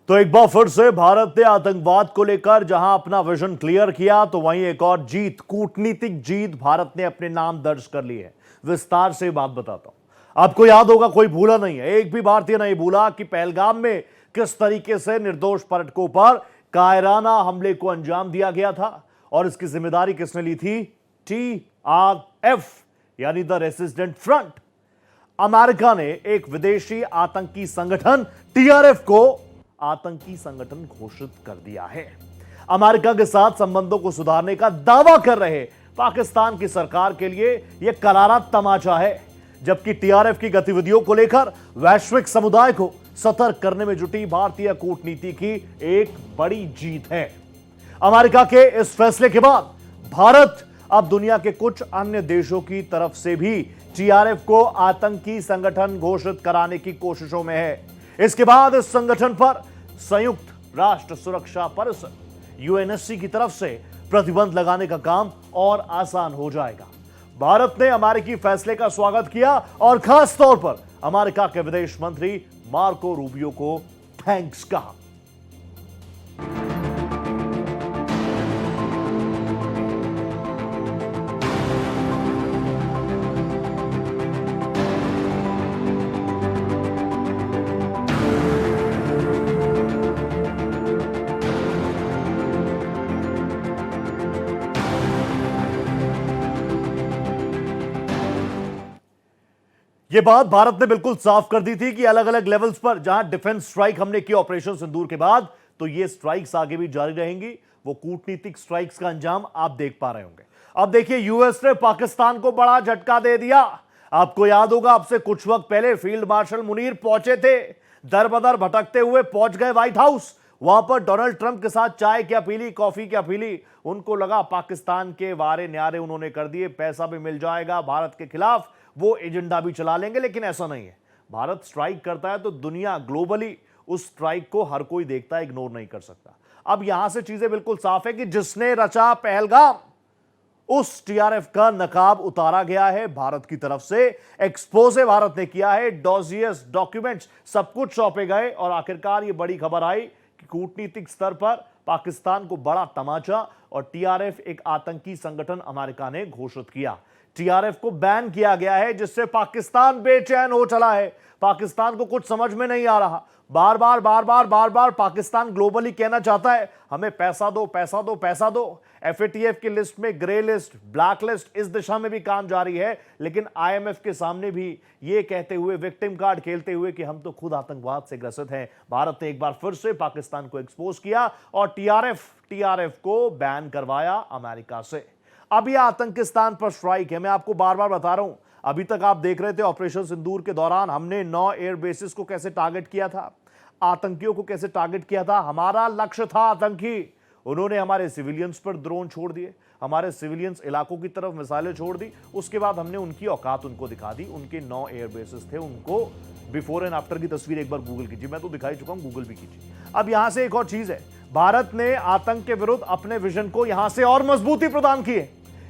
तो एक बार फिर से भारत ने आतंकवाद को लेकर जहां अपना विजन क्लियर किया, तो वहीं एक और जीत, कूटनीतिक जीत भारत ने अपने नाम दर्ज कर ली है। विस्तार से बात बताता हूं। आपको याद होगा, कोई भूला नहीं है, एक भी भारतीय नहीं भूला कि पहलगाम में किस तरीके से निर्दोष पर्यटकों पर कायराना हमले को अंजाम दिया गया था और इसकी जिम्मेदारी किसने ली थी? TRF यानी द रेसिस्टेंट फ्रंट। अमेरिका ने एक विदेशी आतंकी संगठन TRF को आतंकी संगठन घोषित कर दिया है। अमेरिका के साथ संबंधों को सुधारने का दावा कर रहे पाकिस्तान की सरकार के लिए यह करारा तमाचा है, जबकि TRF की गतिविधियों को लेकर वैश्विक समुदाय को सतर्क करने में जुटी भारतीय कूटनीति की एक बड़ी जीत है। अमेरिका के इस फैसले के बाद भारत अब दुनिया के कुछ अन्य देशों की तरफ से भी TRF को आतंकी संगठन घोषित कराने की कोशिशों में है। इसके बाद इस संगठन पर संयुक्त राष्ट्र सुरक्षा परिषद UNSC की तरफ से प्रतिबंध लगाने का काम और आसान हो जाएगा। भारत ने अमेरिकी फैसले का स्वागत किया और खास तौर पर अमेरिका के विदेश मंत्री मार्को रूबियो को थैंक्स कहा। यह बात भारत ने बिल्कुल साफ कर दी थी कि अलग अलग लेवल्स पर जहां डिफेंस स्ट्राइक हमने की ऑपरेशन सिंदूर के बाद, तो ये स्ट्राइक्स आगे भी जारी रहेंगी। वो कूटनीतिक स्ट्राइक्स का अंजाम आप देख पा रहे होंगे। अब देखिए, यूएस ने पाकिस्तान को बड़ा झटका दे दिया। आपको याद होगा, अब से कुछ वक्त पहले फील्ड मार्शल मुनीर पहुंचे थे, दर बदर भटकते हुए पहुंच गए व्हाइट हाउस। वहां पर डोनाल्ड ट्रंप के साथ चाय क्या पीली, कॉफी क्या पीली। उनको लगा पाकिस्तान के वारे न्यारे उन्होंने कर दिए, पैसा भी मिल जाएगा, भारत के खिलाफ वो एजेंडा भी चला लेंगे। लेकिन ऐसा नहीं है। भारत स्ट्राइक करता है तो दुनिया ग्लोबली उस स्ट्राइक को हर कोई देखता है, इग्नोर नहीं कर सकता। अब यहां से चीजें बिल्कुल साफ है कि जिसने रचा पहलगाम, उस TRF का नकाब उतारा गया है भारत की तरफ से। एक्सपोजे भारत ने किया है, डॉजियस डॉक्यूमेंट्स सब कुछ सौंपे गए और आखिरकार ये बड़ी खबर आई कि कूटनीतिक स्तर पर पाकिस्तान को बड़ा तमाचा और TRF एक आतंकी संगठन अमेरिका ने घोषित किया। TRF को बैन किया गया है, जिससे पाकिस्तान बेचैन हो चला है। पाकिस्तान को कुछ समझ में नहीं आ रहा। बार बार पाकिस्तान ग्लोबली कहना चाहता है, हमें पैसा दो, पैसा दो, पैसा दो। FATF की लिस्ट में ग्रे लिस्ट, ब्लैक लिस्ट, इस दिशा में भी काम जारी है। लेकिन IMF के सामने भी ये कहते हुए, विक्टिम कार्ड खेलते हुए कि हम तो खुद आतंकवाद से ग्रसित हैं, भारत ने एक बार फिर से पाकिस्तान को एक्सपोज किया और TRF को बैन करवाया अमेरिका से। अब यह आतंकिस्तान पर स्ट्राइक है। मैं आपको बार बार बता रहा हूं, अभी तक आप देख रहे थे ऑपरेशन सिंदूर के दौरान हमने 9 एयर बेसिस को कैसे टारगेट किया था, आतंकियों को कैसे टारगेट किया था। हमारा लक्ष्य था आतंकी। उन्होंने हमारे सिविलियंस पर ड्रोन छोड़ दिए, हमारे सिविलियंस इलाकों की तरफ मिसाइलें छोड़ दी। उसके बाद हमने उनकी औकात उनको दिखा दी। उनके 9 एयर बेसिस थे, उनको बिफोर एंड आफ्टर की तस्वीर एक बार गूगल कीजिए। मैं तो दिखाई चुका हूं, गूगल भी कीजिए। अब यहां से एक और चीज है, भारत ने आतंक के विरुद्ध अपने विजन को यहां से और मजबूती प्रदान की है।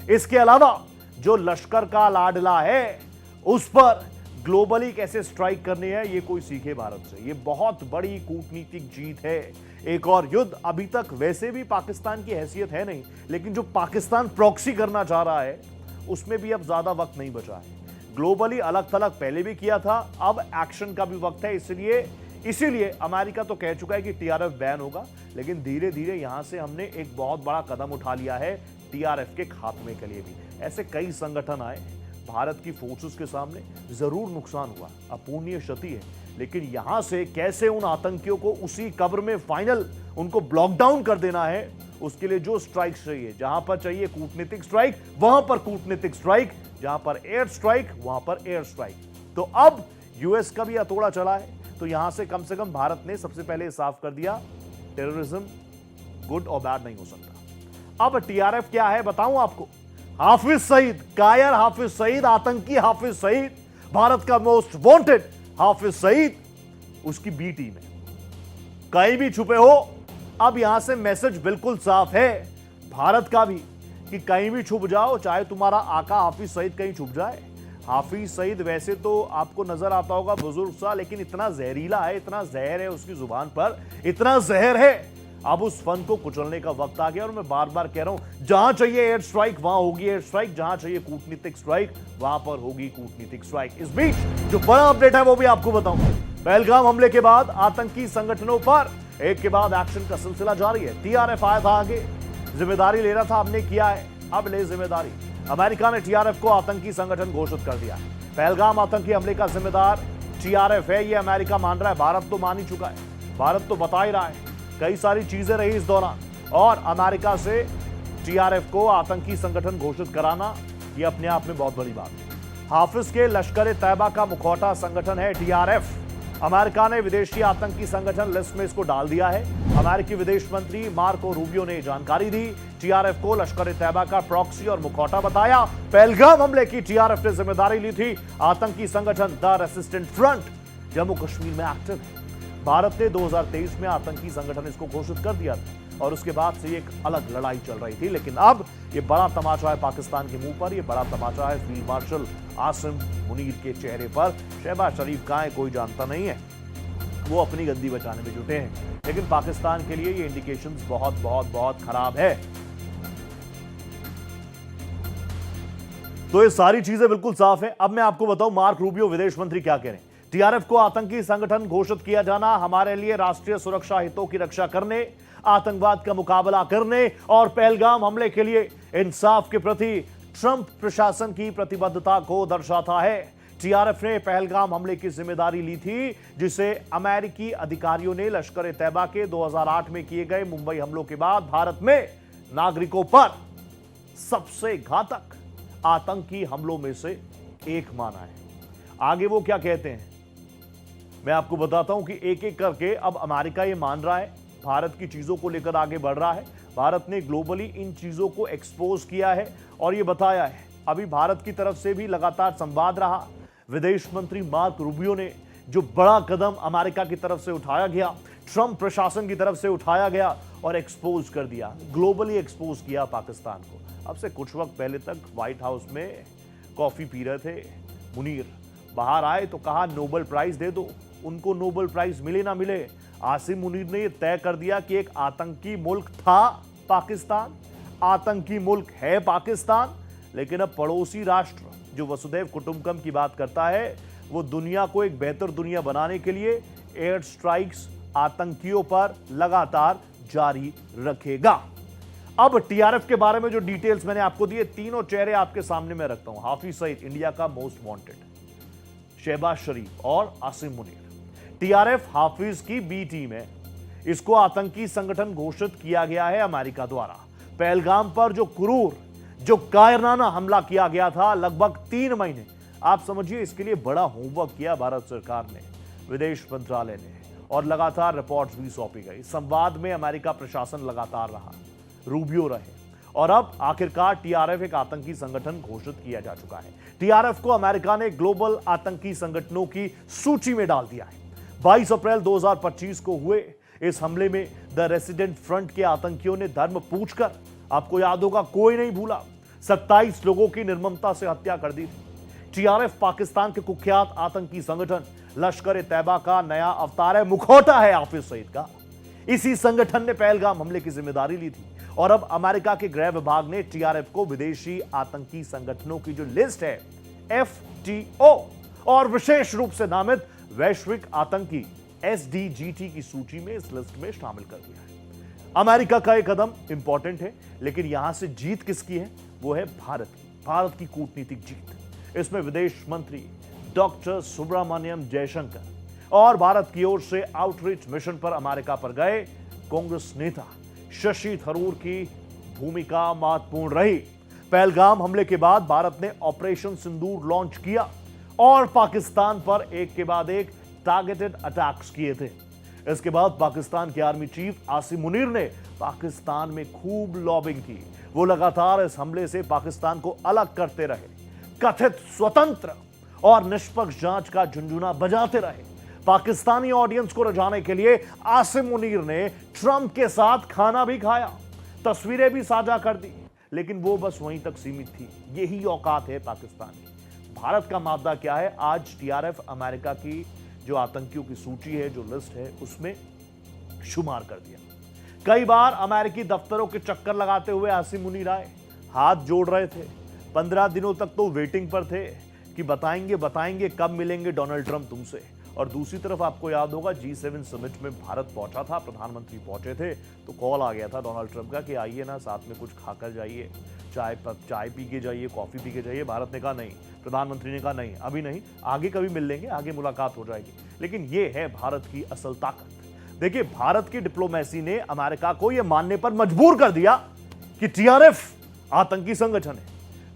इसके अलावा जो लश्कर का लाडला है, उस पर ग्लोबली कैसे स्ट्राइक करनी है, ये कोई सीखे भारत से। ये बहुत बड़ी कूटनीतिक जीत है। एक और युद्ध, अभी तक वैसे भी पाकिस्तान की हैसियत है नहीं, लेकिन जो पाकिस्तान प्रॉक्सी करना चाह रहा है, उसमें भी अब ज्यादा वक्त नहीं बचा है। ग्लोबली अलग थलग पहले भी किया था, अब एक्शन का भी वक्त है। इसीलिए अमेरिका तो कह चुका है कि TRF बैन होगा, लेकिन धीरे धीरे यहां से हमने एक बहुत बड़ा कदम उठा लिया है TRF के खात्मे के लिए भी। ऐसे कई संगठन आए, भारत की फोर्सेस के सामने जरूर नुकसान हुआ, अपूर्णीय क्षति है, लेकिन यहां से कैसे उन आतंकियों को उसी कब्र में फाइनल उनको ब्लॉक डाउन कर देना है, उसके लिए जो स्ट्राइक चाहिए, जहां पर चाहिए कूटनीतिक स्ट्राइक, वहां पर कूटनीतिक स्ट्राइक, जहां पर एयर स्ट्राइक, वहां पर एयर स्ट्राइक। तो अब यूएस का भी हथौड़ा चला है, तो यहां से कम भारत ने सबसे पहले साफ कर दिया, टेररिज्म गुड और बैड नहीं हो सकता। अब TRF क्या है बताऊं आपको। हाफिज सईद, कायर हाफिज सईद, आतंकी हाफिज सईद, भारत का मोस्ट वांटेड हाफिज सईद, उसकी B टीम है। कहीं भी छुपे हो, अब यहां से मैसेज बिल्कुल साफ है भारत का भी कि कहीं भी छुप जाओ, चाहे तुम्हारा आका हाफिज सईद कहीं छुप जाए, हाफिज सईद वैसे तो आपको नजर आता होगा बुजुर्ग सा, लेकिन इतना जहरीला है, इतना जहर है उसकी जुबान पर, इतना जहर है। अब उस फन को कुचलने का वक्त आ गया और मैं बार बार कह रहा हूं, जहां चाहिए एयर स्ट्राइक वहां होगी एयर स्ट्राइक, जहां चाहिए कूटनीतिक स्ट्राइक वहां पर होगी कूटनीतिक स्ट्राइक। इस बीच जो बड़ा अपडेट है वो भी आपको बताऊंगा। पहलगाम हमले के बाद आतंकी संगठनों पर एक के बाद एक्शन का सिलसिला जारी है। टीआरएफ आया था आगे, जिम्मेदारी ले रहा था, हमने किया है, अब ले जिम्मेदारी। अमेरिका ने टीआरएफ को आतंकी संगठन घोषित कर दिया है। पहलगाम आतंकी हमले का जिम्मेदार टीआरएफ है, यह अमेरिका मान रहा है, भारत तो मान ही चुका है, भारत तो बता ही रहा है। कई सारी चीजें रही इस दौरान, और अमेरिका से टीआरएफ को आतंकी संगठन घोषित कराना यह अपने आप में बहुत बड़ी बात है। हाफिज के लश्कर तैयबा का मुखौटा संगठन है टीआरएफ। अमेरिका ने विदेशी आतंकी संगठन लिस्ट में इसको डाल दिया है। अमेरिकी विदेश मंत्री मार्को रूबियो ने जानकारी दी। टीआरएफ को लश्कर तैयबा का प्रॉक्सी और मुखौटा बताया। पहलगाम हमले की टीआरएफ ने जिम्मेदारी ली थी। आतंकी संगठन the resistant front Jammu Kashmir में एक्टिव है। भारत ने 2023 में आतंकी संगठन इसको घोषित कर दिया था और उसके बाद से एक अलग लड़ाई चल रही थी, लेकिन अब यह बड़ा तमाचा है पाकिस्तान के मुंह पर, यह बड़ा तमाचा है फील्ड मार्शल आसिम मुनीर के चेहरे पर। शहबाज शरीफ कहां है कोई जानता नहीं है, वो अपनी गद्दी बचाने में जुटे हैं, लेकिन पाकिस्तान के लिए ये इंडिकेशंस बहुत बहुत बहुत खराब है। तो ये सारी चीजें बिल्कुल साफ है। अब मैं आपको बताऊं मार्क रूबियो विदेश मंत्री क्या कह रहे हैं। टीआरएफ को आतंकी संगठन घोषित किया जाना हमारे लिए राष्ट्रीय सुरक्षा हितों की रक्षा करने, आतंकवाद का मुकाबला करने और पहलगाम हमले के लिए इंसाफ के प्रति ट्रंप प्रशासन की प्रतिबद्धता को दर्शाता है। टीआरएफ ने पहलगाम हमले की जिम्मेदारी ली थी, जिसे अमेरिकी अधिकारियों ने लश्कर तैयबा के 2008 में किए गए मुंबई हमलों के बाद भारत में नागरिकों पर सबसे घातक आतंकी हमलों में से एक माना है। आगे वो क्या कहते हैं मैं आपको बताता हूं कि एक एक करके अब अमेरिका ये मान रहा है, भारत की चीजों को लेकर आगे बढ़ रहा है। भारत ने ग्लोबली इन चीजों को एक्सपोज किया है और ये बताया है। अभी भारत की तरफ से भी लगातार संवाद रहा। विदेश मंत्री मार्क रूबियो ने जो बड़ा कदम अमेरिका की तरफ से उठाया गया, ट्रंप प्रशासन की तरफ से उठाया गया और एक्सपोज कर दिया, ग्लोबली एक्सपोज किया पाकिस्तान को। अब से कुछ वक्त पहले तक व्हाइट हाउस में कॉफी पी रहे थे मुनीर, बाहर आए तो कहा नोबेल प्राइज दे दो, उनको नोबेल प्राइज मिले ना मिले, आसिम मुनीर ने यह तय कर दिया कि एक आतंकी मुल्क था पाकिस्तान, आतंकी मुल्क है पाकिस्तान, लेकिन अब पड़ोसी राष्ट्र जो वसुधैव कुटुंबकम की बात करता है, वो दुनिया को एक बेहतर दुनिया बनाने के लिए एयर स्ट्राइक्स आतंकियों पर लगातार जारी रखेगा। अब टीआरएफ के बारे में जो डिटेल्स मैंने आपको दिए, तीनों चेहरे आपके सामने मैं रखता हूं। हाफिज सईद इंडिया का मोस्ट वांटेड, शहबाज शरीफ और आसिम मुनीर। टीआरएफ हाफिज की बी टीम है, इसको आतंकी संगठन घोषित किया गया है अमेरिका द्वारा। पहलगाम पर जो क्रूर, जो कायराना हमला किया गया था, लगभग 3 महीने, आप समझिए इसके लिए बड़ा होमवर्क किया भारत सरकार ने, विदेश मंत्रालय ने, और लगातार रिपोर्ट्स भी सौंपी गई। संवाद में अमेरिका प्रशासन लगातार रहा, रूबियो रहे, और अब आखिरकार टीआरएफ एक आतंकी संगठन घोषित किया जा चुका है। टीआरएफ को अमेरिका ने ग्लोबल आतंकी संगठनों की सूची में डाल दिया है। 22 अप्रैल 2025 को हुए इस हमले में द रेसिडेंट फ्रंट के आतंकियों ने धर्म पूछकर, आपको याद होगा कोई नहीं भूला, 27 लोगों की निर्ममता से हत्या कर दी थी। टीआरएफ पाकिस्तान के कुख्यात आतंकी संगठन लश्कर तैयबा का नया अवतार है, मुखौटा है हाफिज सईद का। इसी संगठन ने पहलगाम हमले की जिम्मेदारी ली थी और अब अमेरिका के गृह विभाग ने टीआरएफ को विदेशी आतंकी संगठनों की जो लिस्ट है एफटीओ और विशेष रूप से नामित वैश्विक आतंकी एसडीजीटी की सूची में इस लिस्ट में शामिल कर दिया है। अमेरिका का यह कदम इंपॉर्टेंट है, लेकिन यहां से जीत किसकी है? वो है भारत की कूटनीतिक जीत। इसमें विदेश मंत्री डॉक्टर सुब्रमण्यम जयशंकर और भारत की ओर से आउटरीच मिशन पर अमेरिका पर गए कांग्रेस नेता शशि थरूर की भूमिका महत्वपूर्ण रही। पहलगाम हमले के बाद भारत ने ऑपरेशन सिंदूर लॉन्च किया और पाकिस्तान पर एक के बाद एक टारगेटेड अटैक्स किए थे। इसके बाद पाकिस्तान के आर्मी चीफ आसिम मुनीर ने पाकिस्तान में खूब लॉबिंग की। वो लगातार इस हमले से पाकिस्तान को अलग करते रहे, कथित स्वतंत्र और निष्पक्ष जांच का झुनझुना बजाते रहे। पाकिस्तानी ऑडियंस को रिझाने के लिए आसिम मुनीर ने ट्रंप के साथ खाना भी खाया, तस्वीरें भी साझा कर दी, लेकिन वो बस वहीं तक सीमित थी। यही औकात है पाकिस्तान की। भारत का मामला क्या है, आज टीआरएफ अमेरिका की जो आतंकियों की सूची है, जो लिस्ट है, उसमें शुमार कर दिया। कई बार अमेरिकी दफ्तरों के चक्कर लगाते हुए आसिम मुनीर आए, हाथ जोड़ रहे थे, 15 दिनों तक तो वेटिंग पर थे कि बताएंगे कब मिलेंगे डोनाल्ड ट्रंप तुमसे। और दूसरी तरफ आपको याद होगा G7 समिट में भारत पहुंचा था, प्रधानमंत्री पहुंचे थे, तो कॉल आ गया था डोनाल्ड ट्रंप का कि आइए ना, साथ में कुछ खाकर जाइए, चाय पी के जाइए, कॉफी पी के जाइए। भारत ने कहा नहीं, प्रधानमंत्री ने कहा नहीं, अभी नहीं, आगे कभी मिल लेंगे, आगे मुलाकात हो जाएगी। लेकिन यह है भारत की असल ताकत। देखिए, भारत की डिप्लोमेसी ने अमेरिका को यह मानने पर मजबूर कर दिया कि टीआरएफ आतंकी संगठन है।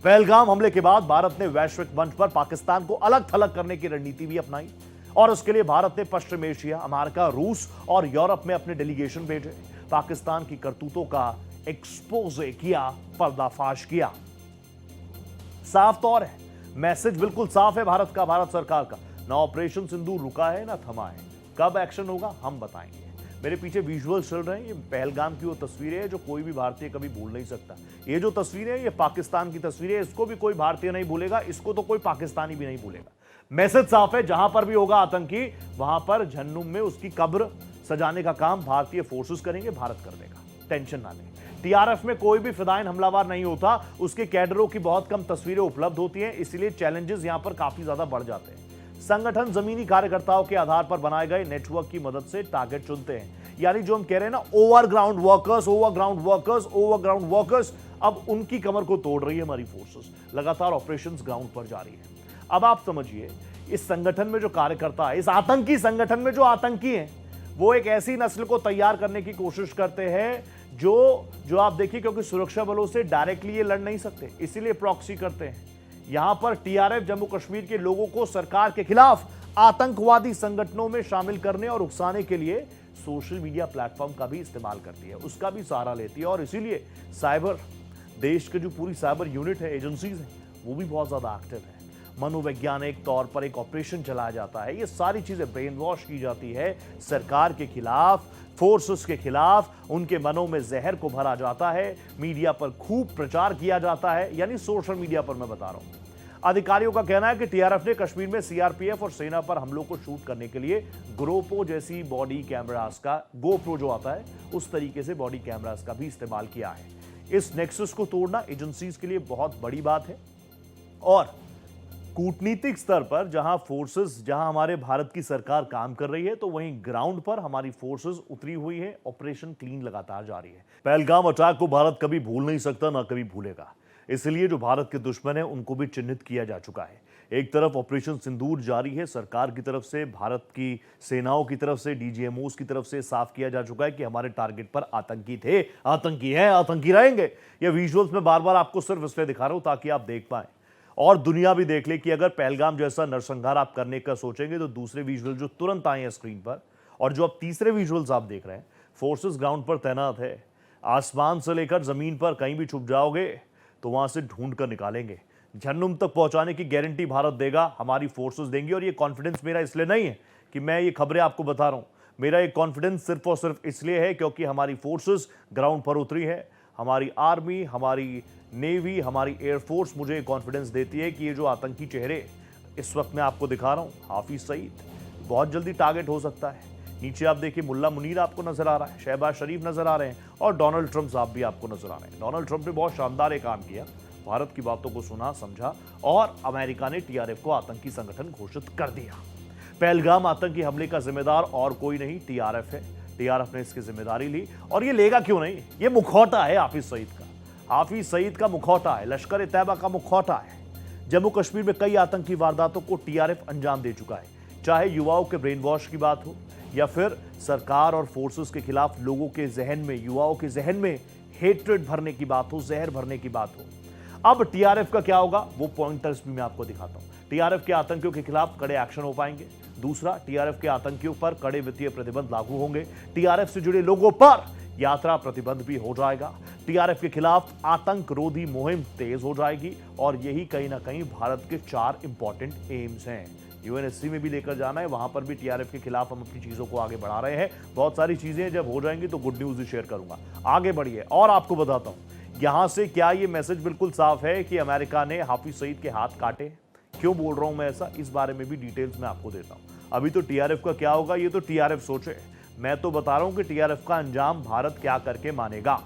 पहलगाम हमले के बाद भारत ने वैश्विक मंच पर पाकिस्तान को अलग थलग करने की रणनीति भी अपनाई और उसके लिए भारत ने पश्चिम एशिया, अमेरिका, रूस और यूरोप में अपने डेलीगेशन भेजे, पाकिस्तान की करतूतों का एक्सपोजे किया, पर्दाफाश किया। साफ तौर है, मैसेज बिल्कुल साफ है भारत का, भारत सरकार का, ना ऑपरेशन सिंदूर रुका है ना थमा है। कब एक्शन होगा हम बताएंगे। मेरे पीछे विजुअल्स चल रहे हैं, ये पहलगाम की वो तस्वीरें हैं जो कोई भी भारतीय कभी भूल नहीं सकता। ये जो तस्वीरें हैं, ये पाकिस्तान की तस्वीरें, इसको भी कोई भारतीय नहीं भूलेगा, इसको तो कोई पाकिस्तानी भी नहीं भूलेगा। मैसेज साफ है, जहां पर भी होगा आतंकी, वहां पर झन्नुम में उसकी कब्र सजाने का काम भारतीय फोर्सेस करेंगे, भारत कर देगा, टेंशन ना लें। टीआरएफ में कोई भी फिदायन हमलावर नहीं होता, उसके कैडरों की बहुत कम तस्वीरें उपलब्ध होती हैं, इसलिए चैलेंजेस यहां पर काफी ज्यादा बढ़ जाते हैं। संगठन जमीनी कार्यकर्ताओं के आधार पर बनाए गए नेटवर्क की मदद से टारगेट चुनते हैं, यानी जो हम कह रहे हैं ना, ओवरग्राउंड वर्कर्स, अब उनकी कमर को तोड़ रही है हमारी फोर्सेस। लगातार ऑपरेशंस ग्राउंड पर जारी है। अब आप समझिए, इस संगठन में जो कार्यकर्ता है, इस आतंकी संगठन में जो आतंकी हैं, वो एक ऐसी नस्ल को तैयार करने की कोशिश करते हैं जो आप देखिए, क्योंकि सुरक्षा बलों से डायरेक्टली ये लड़ नहीं सकते, इसीलिए प्रॉक्सी करते हैं। यहां पर टीआरएफ जम्मू कश्मीर के लोगों को सरकार के खिलाफ आतंकवादी संगठनों में शामिल करने और उकसाने के लिए सोशल मीडिया प्लेटफॉर्म का भी इस्तेमाल करती है, उसका भी सहारा लेती है। और इसीलिए साइबर, देश की जो पूरी साइबर यूनिट है, एजेंसीज हैं, वो भी बहुत ज्यादा एक्टिव है। मनोवैज्ञानिक तौर पर एक ऑपरेशन चलाया जाता है, ये सारी चीजें ब्रेन वॉश की जाती है सरकार के खिलाफ, फोर्सेस के खिलाफ, उनके मनों में जहर को भरा जाता है, मीडिया पर खूब प्रचार किया जाता है, यानी सोशल मीडिया पर मैं बता रहा हूं। अधिकारियों का कहना है कि टीआरएफ ने कश्मीर में सीआरपीएफ और सेना पर हमलों को शूट करने के लिए ग्रोपो जैसी बॉडी कैमरास का, गोप्रो जो आता है उस तरीके से बॉडी कैमरास का भी इस्तेमाल किया है। इस नेक्सस को तोड़ना एजेंसीज के लिए बहुत बड़ी बात है। और कूटनीतिक स्तर पर जहां हमारे भारत की सरकार काम कर रही है, तो वहीं ग्राउंड पर हमारी फोर्सेस उतरी हुई है, ऑपरेशन क्लीन लगातार जारी है। पहलगाम अटैक को भारत कभी भूल नहीं सकता, ना कभी भूलेगा, इसलिए जो भारत के दुश्मन है उनको भी चिन्हित किया जा चुका है। एक तरफ ऑपरेशन सिंदूर जारी है, सरकार की तरफ से, भारत की सेनाओं की तरफ से, डीजीएमओस की तरफ से साफ किया जा चुका है कि हमारे टारगेट पर आतंकी थे, आतंकी हैं, आतंकी रहेंगे। ये विजुअल्स में बार बार आपको सिर्फ इसलिए दिखा रहा हूं ताकि आप देख पाए और दुनिया भी देख ले कि अगर पहलगाम जैसा नरसंहार आप करने का सोचेंगे, तो दूसरे विजुअल जो तुरंत आए हैं स्क्रीन पर, और जो अब तीसरे विजुअल्स आप देख रहे हैं, फोर्सेस ग्राउंड पर तैनात है। आसमान से लेकर जमीन पर कहीं भी छुप जाओगे तो वहां से ढूंढ कर निकालेंगे। झन्नुम तक पहुंचाने की गारंटी भारत देगा, हमारी फोर्सेस देंगी। और ये कॉन्फिडेंस मेरा इसलिए नहीं है कि मैं ये खबरें आपको बता रहा हूं, मेरा ये कॉन्फिडेंस सिर्फ और सिर्फ इसलिए है क्योंकि हमारी फोर्सेस ग्राउंड पर उतरी है। हमारी आर्मी, हमारी नेवी, हमारी एयरफोर्स मुझे कॉन्फिडेंस देती है कि ये जो आतंकी चेहरे इस वक्त मैं आपको दिखा रहा हूं, हाफिज सईद, बहुत जल्दी टारगेट हो सकता है। नीचे आप देखिए, मुल्ला मुनीर आपको नजर आ रहा है, शहबाज शरीफ नजर आ रहे हैं, और डोनाल्ड ट्रंप साहब भी आपको नजर आ रहे हैं। डोनाल्ड ट्रंप ने बहुत शानदार एक काम किया, भारत की बातों को सुना, समझा, और अमेरिका ने टीआरएफ को आतंकी संगठन घोषित कर दिया। पहलगाम आतंकी हमले का जिम्मेदार और कोई नहीं, टीआरएफ है। टीआरएफ ने इसकी जिम्मेदारी ली, और ये लेगा क्यों नहीं, ये मुखौटा है हाफिज सईद का, हाफिज सईद का मुखौटा है, लश्कर ए तैयबा का मुखौटा है। जम्मू कश्मीर में कई आतंकी वारदातों को टीआरएफ अंजाम दे चुका है, चाहे युवाओं के ब्रेन वॉश की बात हो या फिर सरकार और फोर्सेस के खिलाफ लोगों के जहन में, युवाओं के जहन में हेट्रेड भरने की बात हो, जहर भरने की बात हो। अब टीआरएफ का क्या होगा, वो पॉइंटर्स भी मैं आपको दिखाता हूं। टीआरएफ के आतंकियों के खिलाफ कड़े एक्शन हो पाएंगे। दूसरा, टीआरएफ के आतंकियों पर कड़े वित्तीय प्रतिबंध लागू होंगे। टीआरएफ से जुड़े लोगों पर यात्रा प्रतिबंध भी हो जाएगा। टीआरएफ के खिलाफ आतंक रोधी मुहिम तेज हो जाएगी। और यही कहीं ना कहीं भारत के 4 इंपॉर्टेंट एम्स हैं। यूएनएससी में भी लेकर जाना है, वहां पर भी टीआरएफ के खिलाफ हम अपनी चीजों को आगे बढ़ा रहे हैं। बहुत सारी चीजें जब हो जाएंगी तो गुड न्यूज भी शेयर करूंगा। आगे बढ़िए और आपको बताता हूं यहां से क्या ये मैसेज बिल्कुल साफ है कि अमेरिका ने हाफिज सईद के हाथ काटे। क्यों बोल रहा हूं मैं ऐसा, इस बारे में भी डिटेल्स मैं आपको देता हूं। अभी तो टीआरएफ का क्या होगा ये तो टीआरएफ सोचे, मैं तो बता रहा हूं कि टीआरएफ का अंजाम भारत क्या करके मानेगा।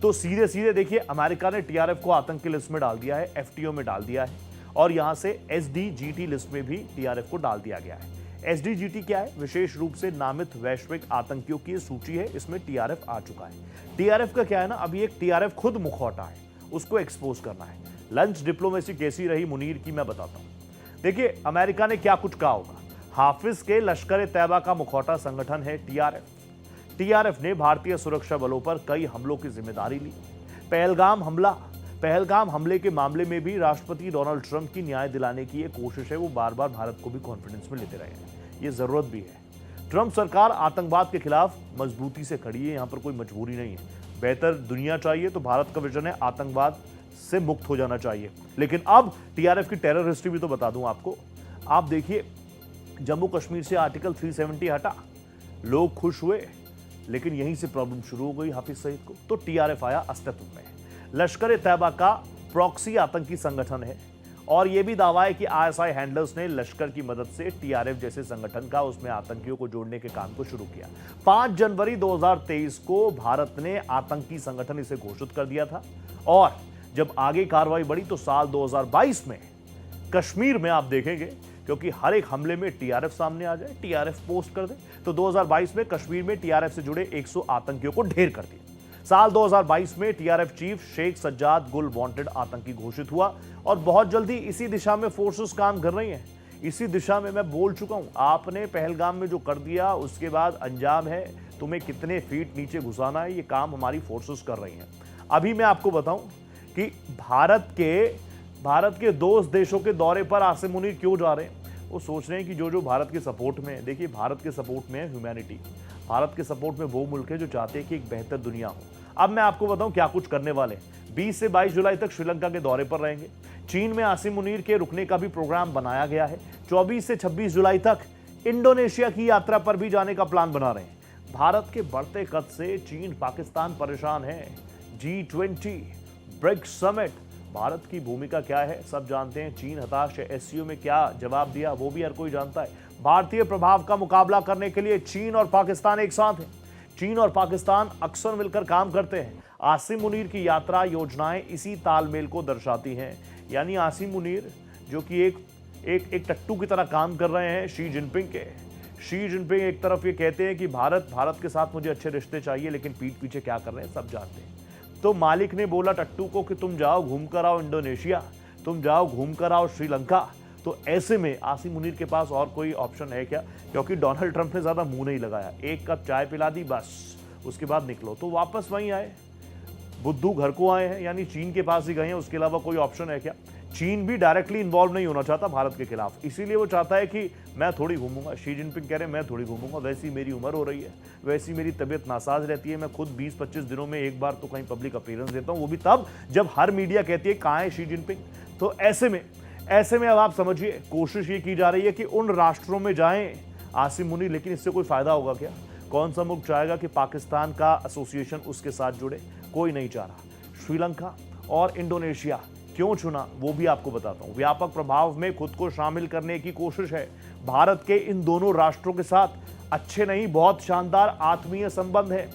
तो सीधे सीधे देखिए, अमेरिका ने टीआरएफ को आतंकी लिस्ट में डाल दिया है, एफटीओ में डाल दिया है, और यहां से एसडीजीटी लिस्ट में भी टीआरएफ को डाल दिया गया है। एसडीजीटी क्या है? विशेष रूप से नामित वैश्विक आतंकियों की सूची है, इसमें टीआरएफ आ चुका है। टीआरएफ का क्या है ना, अभी एक टीआरएफ खुद मुखौटा है, उसको एक्सपोज करना है। लंच डिप्लोमेसी कैसी रही मुनीर की मैं बताता हूं। देखिए, अमेरिका ने क्या कुछ कहा होगा। हाफिज के लश्कर ए तैयबा का मुखौटा संगठन है टीआरएफ। टीआरएफ ने भारतीय सुरक्षा बलों पर कई हमलों की जिम्मेदारी ली। पहलगाम हमले के मामले में भी राष्ट्रपति डोनाल्ड ट्रंप की न्याय दिलाने की एक कोशिश है, वो बार बार भारत को भी कॉन्फिडेंस में लेते रहे हैं, ये जरूरत भी है। ट्रंप सरकार आतंकवाद के खिलाफ मजबूती से खड़ी है, यहां पर कोई मजबूरी नहीं है। बेहतर दुनिया चाहिए तो भारत का विजन है आतंकवाद से मुक्त हो जाना चाहिए। लेकिन अब टीआरएफ की टेरर हिस्ट्री भी तो बता दूं आपको। आप देखिए, जम्मू कश्मीर से आर्टिकल 370 हटा, लोग खुश हुए, लेकिन यहीं से प्रॉब्लम शुरू हो गई हाफिज सईद को, तो टीआरएफ आया अस्तित्व में। लश्कर ए तैयबा का प्रॉक्सी आतंकी संगठन है, और यह भी दावा है कि आईएसआई हैंडलर्स ने लश्कर की मदद से टीआरएफ जैसे संगठन का उसमें आतंकियों को जोड़ने के काम को शुरू किया। 5 जनवरी 2023 को भारत ने आतंकी संगठन इसे घोषित कर दिया था, और जब आगे कार्रवाई बढ़ी तो साल 2022 में कश्मीर में आप देखेंगे, क्योंकि हर एक हमले में टीआरएफ सामने आ जाए, टीआरएफ पोस्ट कर दे, तो 2022 में कश्मीर में टीआरएफ से जुड़े 100 आतंकियों को ढेर कर दिया। साल 2022 में टीआरएफ चीफ शेख सज्जाद गुल वांटेड आतंकी घोषित हुआ, और बहुत जल्दी इसी दिशा में फोर्सेस काम कर रही हैं। इसी दिशा में मैं बोल चुका हूं, आपने पहलगाम में जो कर दिया उसके बाद अंजाम है तुम्हें कितने फीट नीचे घुसाना है, ये काम हमारी फोर्सेस कर रही हैं। अभी मैं आपको बताऊं कि भारत के दोस्त देशों के दौरे पर आसिम मुनीर क्यों जा रहे हैं। वो सोच रहे हैं कि जो भारत के सपोर्ट में है, देखिए भारत के सपोर्ट में है ह्यूमैनिटी, भारत के सपोर्ट में वो मुल्क है जो चाहते हैं कि एक बेहतर दुनिया हो। अब मैं आपको बताऊं क्या कुछ करने वाले हैं। 20 से 22 जुलाई तक श्रीलंका के दौरे पर रहेंगे। चीन में आसिम मुनीर के रुकने का भी प्रोग्राम बनाया गया है। 24 से 26 जुलाई तक इंडोनेशिया की यात्रा पर भी जाने का प्लान बना रहे हैं। भारत के बढ़ते कद से चीन पाकिस्तान परेशान है। G20 ब्रिक्स समिट, भारत की भूमिका क्या है सब जानते हैं। चीन हताश है, एससीओ में क्या जवाब दिया वो भी हर कोई जानता है। भारतीय प्रभाव का मुकाबला करने के लिए चीन और पाकिस्तान एक साथ हैं। चीन और पाकिस्तान अक्सर मिलकर काम करते हैं। आसिम मुनीर की यात्रा योजनाएं इसी तालमेल को दर्शाती हैं। यानी आसिम मुनीर जो कि एक टट्टू की तरह काम कर रहे हैं शी जिनपिंग के। शी जिनपिंग एक तरफ ये कहते हैं कि भारत के साथ मुझे अच्छे रिश्ते चाहिए, लेकिन पीठ पीछे क्या कर रहे हैं सब जानते हैं। तो मालिक ने बोला टट्टू को कि तुम जाओ घूम कर आओ इंडोनेशिया, तुम जाओ घूम कर आओ श्रीलंका। तो ऐसे में आसिम मुनीर के पास और कोई ऑप्शन है क्या? क्योंकि डोनाल्ड ट्रंप ने ज्यादा मुंह नहीं लगाया, एक कप चाय पिला दी बस, उसके बाद निकलो। तो वापस वहीं आए, बुद्धू घर को आए हैं, यानी चीन के पास ही गए हैं। उसके अलावा कोई ऑप्शन है क्या? चीन भी डायरेक्टली इन्वॉल्व नहीं होना चाहता भारत के खिलाफ, इसीलिए वो चाहता है कि मैं थोड़ी घूमूंगा। शी जिनपिंग कह रहे हैं मैं थोड़ी घूमूंगा, वैसी मेरी उम्र हो रही है, वैसी मेरी तबीयत नासाज रहती है, मैं खुद 20-25 दिनों में एक बार तो कहीं पब्लिक अपीयरेंस देता हूं, वो भी तब जब हर मीडिया कहती है कहां है शी जिनपिंग। तो ऐसे में अब आप समझिए कोशिश ये की जा रही है कि उन राष्ट्रों में जाएं आसिम मुनीर, लेकिन इससे कोई फायदा होगा क्या? कौन सा मुल्क चाहेगा कि पाकिस्तान का एसोसिएशन उसके साथ जुड़े? कोई नहीं चाह रहा। श्रीलंका और इंडोनेशिया क्यों चुना वो भी आपको बताता हूं। व्यापक प्रभाव में खुद को शामिल करने की कोशिश है भारत के इन दोनों राष्ट्रों के साथ। अच्छे नहीं, बहुत शानदार आत्मीय संबंध है।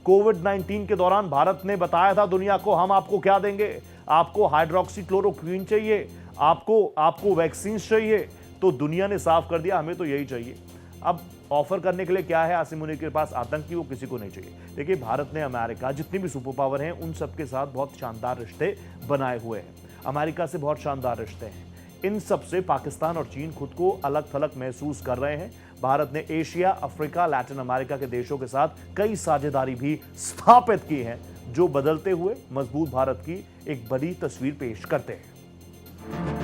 कोविड-19 के दौरान भारत ने बताया था दुनिया को हम आपको क्या देंगे, आपको हाइड्रोक्सीक्लोरोक्वीन चाहिए, आपको वैक्सीन चाहिए, तो दुनिया ने साफ कर दिया हमें तो यही चाहिए। अब ऑफर करने के लिए क्या है आसिम मुनीर के पास? आतंकी, वो किसी को नहीं चाहिए। देखिए भारत ने अमेरिका, जितनी भी सुपर पावर हैं उन सबके साथ बहुत शानदार रिश्ते बनाए हुए हैं। अमेरिका से बहुत शानदार रिश्ते हैं, इन सब से पाकिस्तान और चीन खुद को अलग थलग महसूस कर रहे हैं। भारत ने एशिया, अफ्रीका, लैटिन अमेरिका के देशों के साथ कई साझेदारी भी स्थापित की है, जो बदलते हुए मजबूत भारत की एक बड़ी तस्वीर पेश करते हैं।